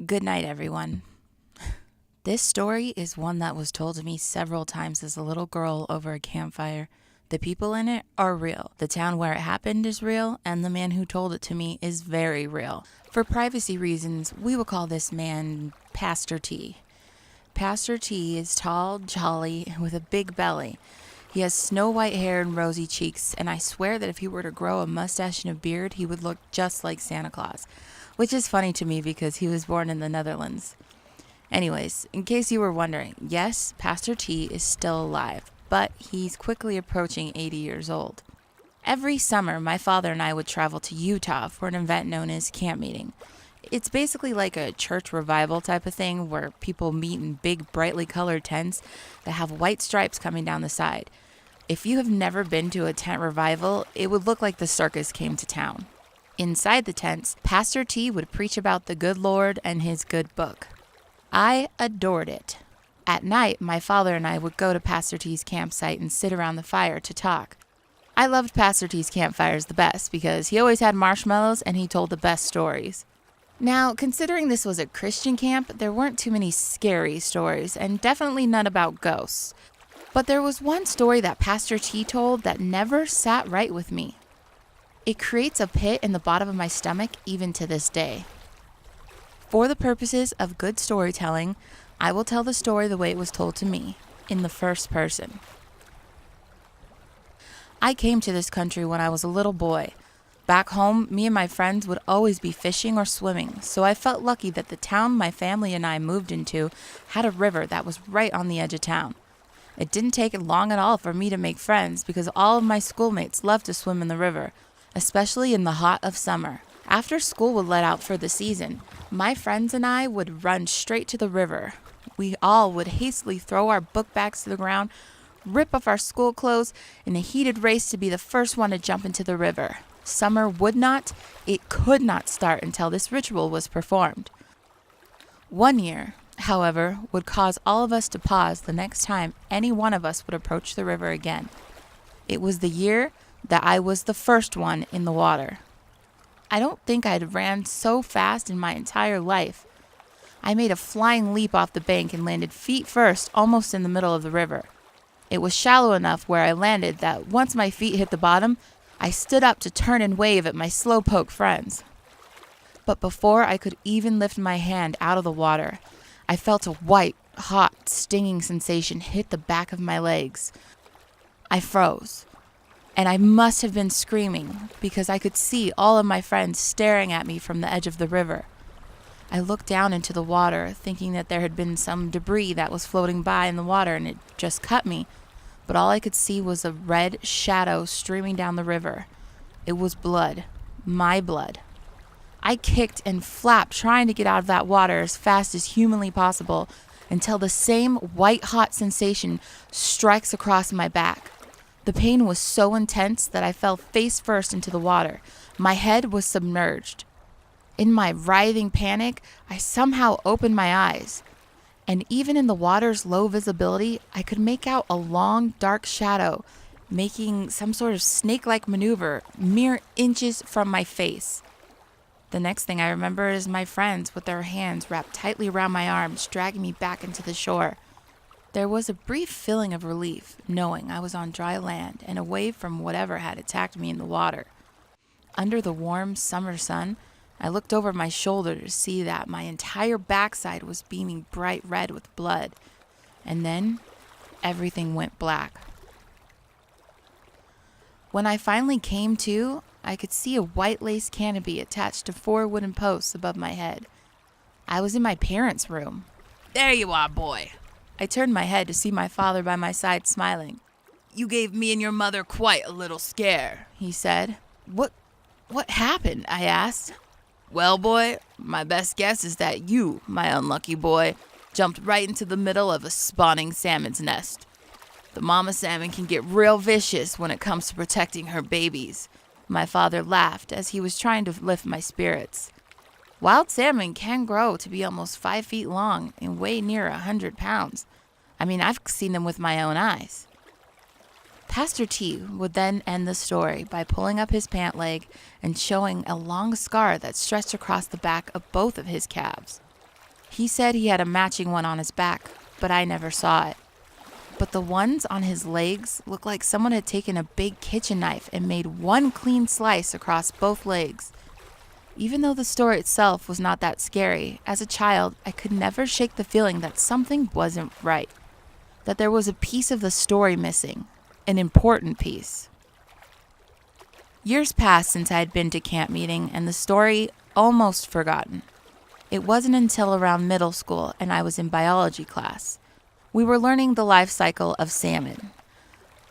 Good night, everyone. This story is one that was told to me several times as a little girl over a campfire. The people in it are real. The town where it happened is real, and the man who told it to me is very real. For privacy reasons, we will call this man Pastor T. Pastor T is tall, jolly, with a big belly. He has snow white hair and rosy cheeks, and I swear that if he were to grow a mustache and a beard, he would look just like Santa Claus, which is funny to me because he was born in the Netherlands. Anyways, in case you were wondering, yes, Pastor T is still alive, but he's quickly approaching 80 years old. Every summer, my father and I would travel to Utah for an event known as camp meeting. It's basically like a church revival type of thing where people meet in big, brightly colored tents that have white stripes coming down the side. If you have never been to a tent revival, it would look like the circus came to town. Inside the tents, Pastor T would preach about the good Lord and his good book. I adored it. At night, my father and I would go to Pastor T's campsite and sit around the fire to talk. I loved Pastor T's campfires the best because he always had marshmallows and he told the best stories. Now, considering this was a Christian camp, there weren't too many scary stories and definitely none about ghosts. But there was one story that Pastor T told that never sat right with me. It creates a pit in the bottom of my stomach even to this day. For the purposes of good storytelling, I will tell the story the way it was told to me, in the first person. I came to this country when I was a little boy. Back home, me and my friends would always be fishing or swimming, so I felt lucky that the town my family and I moved into had a river that was right on the edge of town. It didn't take long at all for me to make friends because all of my schoolmates loved to swim in the river, especially in the hot of summer. After school would let out for the season, my friends and I would run straight to the river. We all would hastily throw our book bags to the ground, rip off our school clothes in a heated race to be the first one to jump into the river. Summer would not, it could not start until this ritual was performed. One year, however, would cause all of us to pause the next time any one of us would approach the river again. It was the year that I was the first one in the water. I don't think I'd ran so fast in my entire life. I made a flying leap off the bank and landed feet first almost in the middle of the river. It was shallow enough where I landed that once my feet hit the bottom, I stood up to turn and wave at my slowpoke friends. But before I could even lift my hand out of the water, I felt a white, hot, stinging sensation hit the back of my legs. I froze. And I must have been screaming because I could see all of my friends staring at me from the edge of the river. I looked down into the water, thinking that there had been some debris that was floating by in the water and it just cut me. But all I could see was a red shadow streaming down the river. It was blood. My blood. I kicked and flapped, trying to get out of that water as fast as humanly possible until the same white-hot sensation strikes across my back. The pain was so intense that I fell face first into the water. My head was submerged. In my writhing panic, I somehow opened my eyes. And even in the water's low visibility, I could make out a long, dark shadow making some sort of snake-like maneuver mere inches from my face. The next thing I remember is my friends with their hands wrapped tightly around my arms, dragging me back into the shore. There was a brief feeling of relief, knowing I was on dry land and away from whatever had attacked me in the water. Under the warm summer sun, I looked over my shoulder to see that my entire backside was beaming bright red with blood. And then, everything went black. When I finally came to, I could see a white lace canopy attached to 4 wooden posts above my head. I was in my parents' room. There you are, boy. I turned my head to see my father by my side smiling. You gave me and your mother quite a little scare, he said. What happened? I asked. Well, boy, my best guess is that you, my unlucky boy, jumped right into the middle of a spawning salmon's nest. The mama salmon can get real vicious when it comes to protecting her babies. My father laughed as he was trying to lift my spirits. Wild salmon can grow to be almost 5 feet long and weigh near 100 pounds. I mean, I've seen them with my own eyes. Pastor T would then end the story by pulling up his pant leg and showing a long scar that stretched across the back of both of his calves. He said he had a matching one on his back, but I never saw it. But the ones on his legs looked like someone had taken a big kitchen knife and made one clean slice across both legs. Even though the story itself was not that scary, as a child, I could never shake the feeling that something wasn't right. That there was a piece of the story missing, an important piece. Years passed since I had been to camp meeting and the story almost forgotten. It wasn't until around middle school and I was in biology class. We were learning the life cycle of salmon.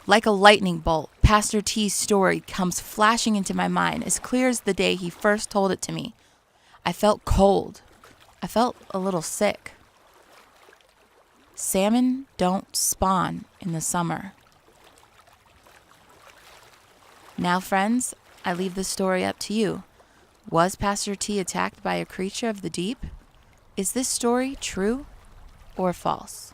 Like a lightning bolt, Pastor T's story comes flashing into my mind as clear as the day he first told it to me. I felt cold. I felt a little sick. Salmon don't spawn in the summer. Now, friends, I leave the story up to you. Was Pastor T attacked by a creature of the deep? Is this story true or false?